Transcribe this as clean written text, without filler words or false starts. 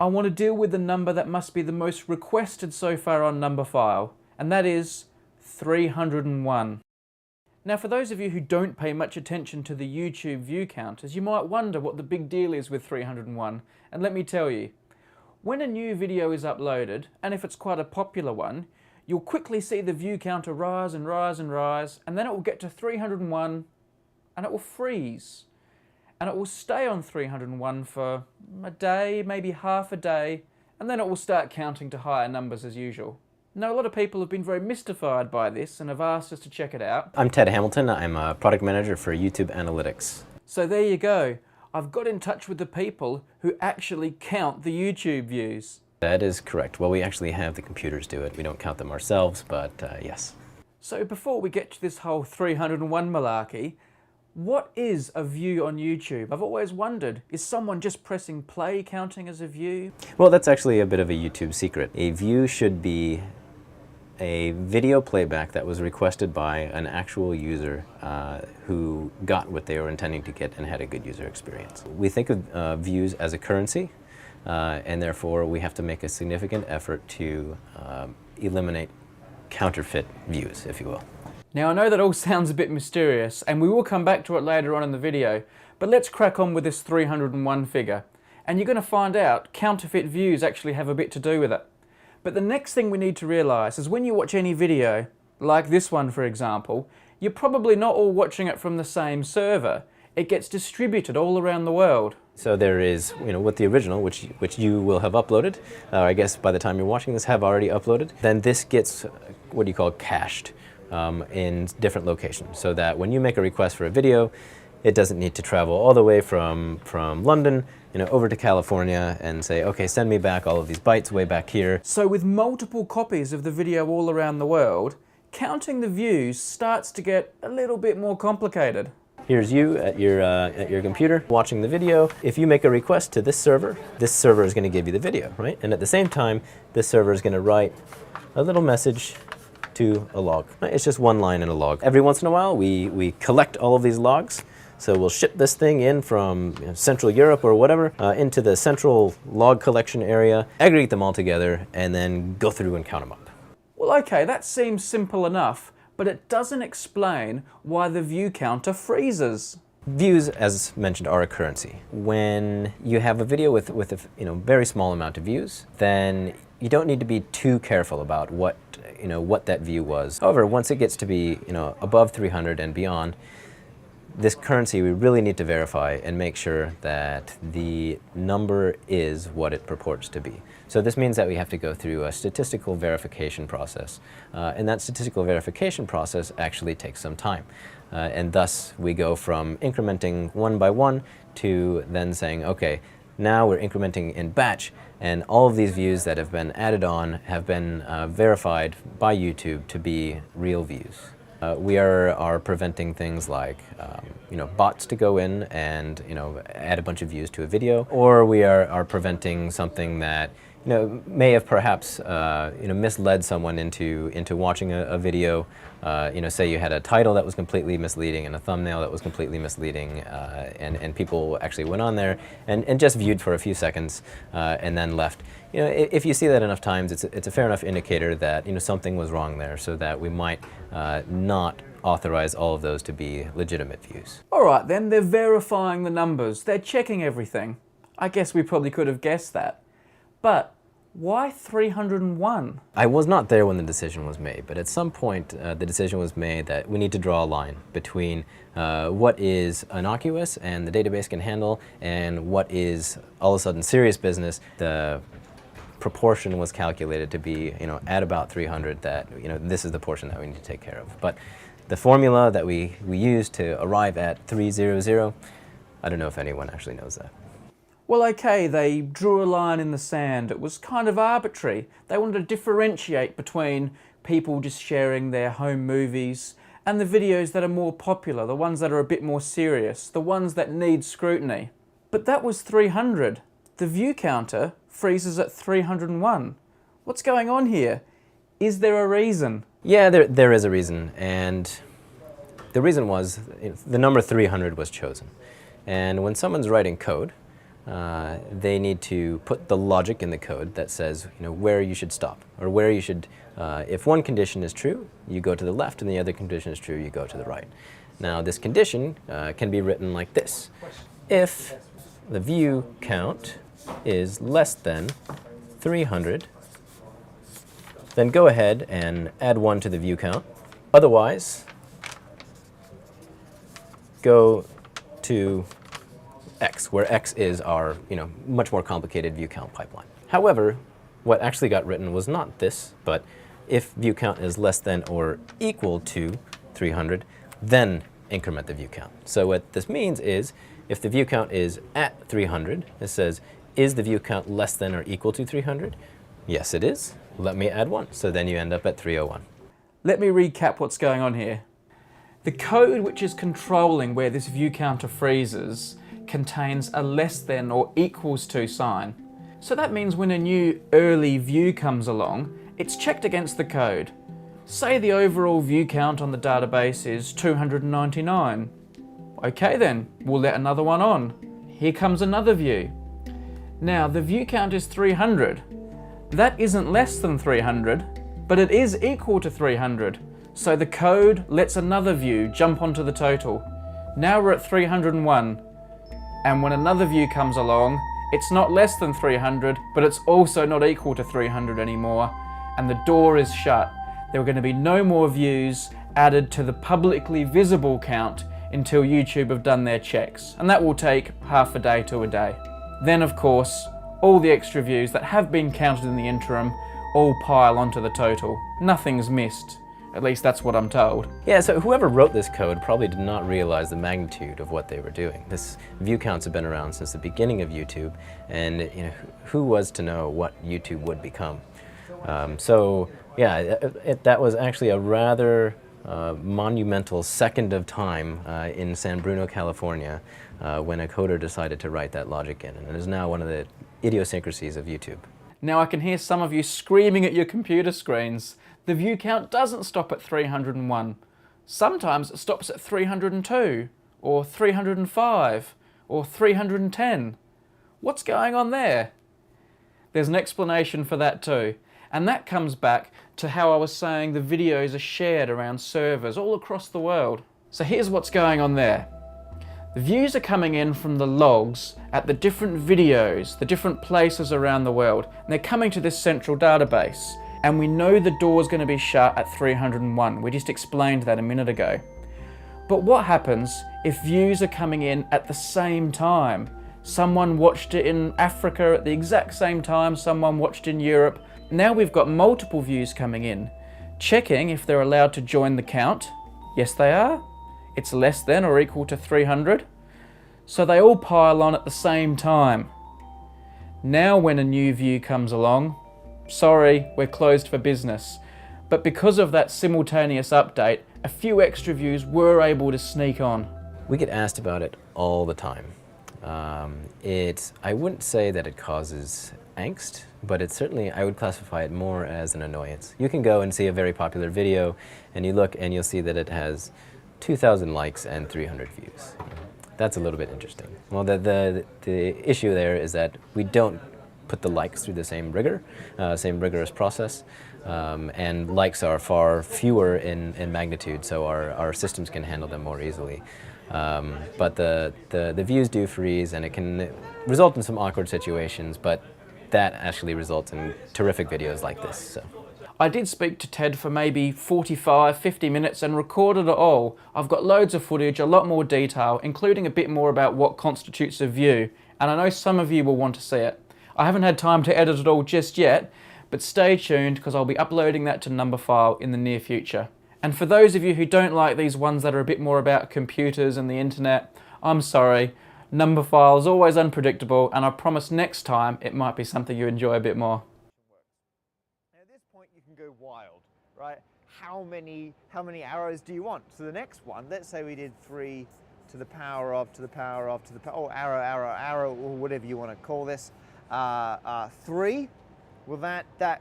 I want to deal with the number that must be the most requested so far on Numberphile, and that is 301. Now, for those of you who don't pay much attention to the YouTube view counters, you might wonder what the big deal is with 301, and let me tell you. When a new video is uploaded, and if it's quite a popular one, you'll quickly see the view counter rise and rise and rise, and then it will get to 301, and it will freeze. And it will stay on 301 for a day, maybe half a day, and then it will start counting to higher numbers as usual. Now, a lot of people have been very mystified by this and have asked us to check it out. I'm Ted Hamilton. I'm a product manager for YouTube Analytics. So there you go. I've got in touch with the people who actually count the YouTube views. That is correct. Well, we actually have the computers do it. We don't count them ourselves, but yes. So before we get to this whole 301 malarkey, what is a view on YouTube? I've always wondered, is someone just pressing play counting as a view? Well, that's actually a bit of a YouTube secret. A view should be a video playback that was requested by an actual user who got what they were intending to get and had a good user experience. We think of views as a currency, and therefore we have to make a significant effort to eliminate counterfeit views, if you will. Now, I know that all sounds a bit mysterious, and we will come back to it later on in the video, but let's crack on with this 301 figure. And you're going to find out counterfeit views actually have a bit to do with it. But the next thing we need to realise is when you watch any video, like this one for example, you're probably not all watching it from the same server. It gets distributed all around the world. So there is, with the original, which you will have uploaded, I guess by the time you're watching this have already uploaded, then this gets what do you call cached in different locations, so that when you make a request for a video, it doesn't need to travel all the way from London over to California and say, okay, send me back all of these bytes way back here. So with multiple copies of the video all around the world, counting the views starts to get a little bit more complicated. Here's you at your computer watching the video. If you make a request to this server is going to give you the video, right? And at the same time, this server is going to write a little message to a log. It's just one line in a log. Every once in a while, we collect all of these logs. So we'll ship this thing in from Central Europe or whatever into the central log collection area, aggregate them all together, and then go through and count them up. Well, okay, that seems simple enough, but it doesn't explain why the view counter freezes. Views, as mentioned, are a currency. When you have a video with a very small amount of views, then you don't need to be too careful about what that view was. However, once it gets to be above 300 and beyond, this currency we really need to verify and make sure that the number is what it purports to be. So this means that we have to go through a statistical verification process, and that statistical verification process actually takes some time. And thus we go from incrementing one by one to then saying, okay, now we're incrementing in batch, and all of these views that have been added on have been verified by YouTube to be real views. We are preventing things like bots to go in and add a bunch of views to a video, or we are preventing something that may have perhaps misled someone into watching a video. Say you had a title that was completely misleading and a thumbnail that was completely misleading, and people actually went on there and just viewed for a few seconds and then left. If you see that enough times, it's a fair enough indicator that something was wrong there, so that we might not authorize all of those to be legitimate views. All right, then they're verifying the numbers. They're checking everything. I guess we probably could have guessed that. But why 301? I was not there when the decision was made, but at some point the decision was made that we need to draw a line between what is innocuous and the database can handle and what is all of a sudden serious business. The proportion was calculated to be at about 300, that this is the portion that we need to take care of. But the formula that we used to arrive at 300, I don't know if anyone actually knows that. Well, okay, they drew a line in the sand. It was kind of arbitrary. They wanted to differentiate between people just sharing their home movies and the videos that are more popular, the ones that are a bit more serious, the ones that need scrutiny. But that was 300. The view counter freezes at 301. What's going on here? Is there a reason? Yeah, there is a reason, and the reason was the number 300 was chosen. And when someone's writing code, they need to put the logic in the code that says, where you should stop, or where you should, if one condition is true, you go to the left, and the other condition is true, you go to the right. Now, this condition can be written like this. If the view count is less than 300, then go ahead and add 1 to the view count. Otherwise, go to X, where X is our, much more complicated view count pipeline. However, what actually got written was not this, but if view count is less than or equal to 300, then increment the view count. So what this means is, if the view count is at 300, it says, is the view count less than or equal to 300? Yes, it is. Let me add 1. So then you end up at 301. Let me recap what's going on here. The code which is controlling where this view counter freezes contains a less than or equals to sign. So that means when a new early view comes along, it's checked against the code. Say the overall view count on the database is 299. Okay then, we'll let another one on. Here comes another view. Now the view count is 300. That isn't less than 300, but it is equal to 300. So the code lets another view jump onto the total. Now we're at 301. And when another view comes along, it's not less than 300, but it's also not equal to 300 anymore, and the door is shut. There are going to be no more views added to the publicly visible count until YouTube have done their checks, and that will take half a day to a day. Then, of course, all the extra views that have been counted in the interim all pile onto the total. Nothing's missed. At least that's what I'm told. Yeah, so whoever wrote this code probably did not realize the magnitude of what they were doing. This view counts have been around since the beginning of YouTube, and who was to know what YouTube would become? So yeah, that was actually a rather monumental second of time in San Bruno, California, when a coder decided to write that logic in, and it is now one of the idiosyncrasies of YouTube. Now I can hear some of you screaming at your computer screens. The view count doesn't stop at 301. Sometimes it stops at 302, or 305, or 310. What's going on there? There's an explanation for that too, and that comes back to how I was saying the videos are shared around servers all across the world. So here's what's going on there. The views are coming in from the logs at the different videos, the different places around the world, and they're coming to this central database. And we know the door's going to be shut at 301. We just explained that a minute ago. But what happens if views are coming in at the same time? Someone watched it in Africa at the exact same time, someone watched in Europe. Now we've got multiple views coming in. Checking if they're allowed to join the count. Yes, they are. It's less than or equal to 300. So they all pile on at the same time. Now when a new view comes along, sorry, we're closed for business. But because of that simultaneous update, a few extra views were able to sneak on. We get asked about it all the time. I wouldn't say that it causes angst, but it's certainly, I would classify it more as an annoyance. You can go and see a very popular video, and you look and you'll see that it has 2,000 likes and 300 views. That's a little bit interesting. Well, the issue there is that we don't put the likes through the same rigorous process, and likes are far fewer in magnitude, so our systems can handle them more easily. But the views do freeze, and it can result in some awkward situations, but that actually results in terrific videos like this. So. I did speak to Ted for maybe 45, 50 minutes and recorded it all. I've got loads of footage, a lot more detail, including a bit more about what constitutes a view, and I know some of you will want to see it. I haven't had time to edit it all just yet, but stay tuned because I'll be uploading that to Numberphile in the near future. And for those of you who don't like these ones that are a bit more about computers and the internet, I'm sorry. Numberphile is always unpredictable, and I promise next time it might be something you enjoy a bit more. At this point you can go wild, right? How many arrows do you want? So the next one, let's say we did 3 to the power of, to the power of, to the power, arrow, or whatever you want to call this. 3, well that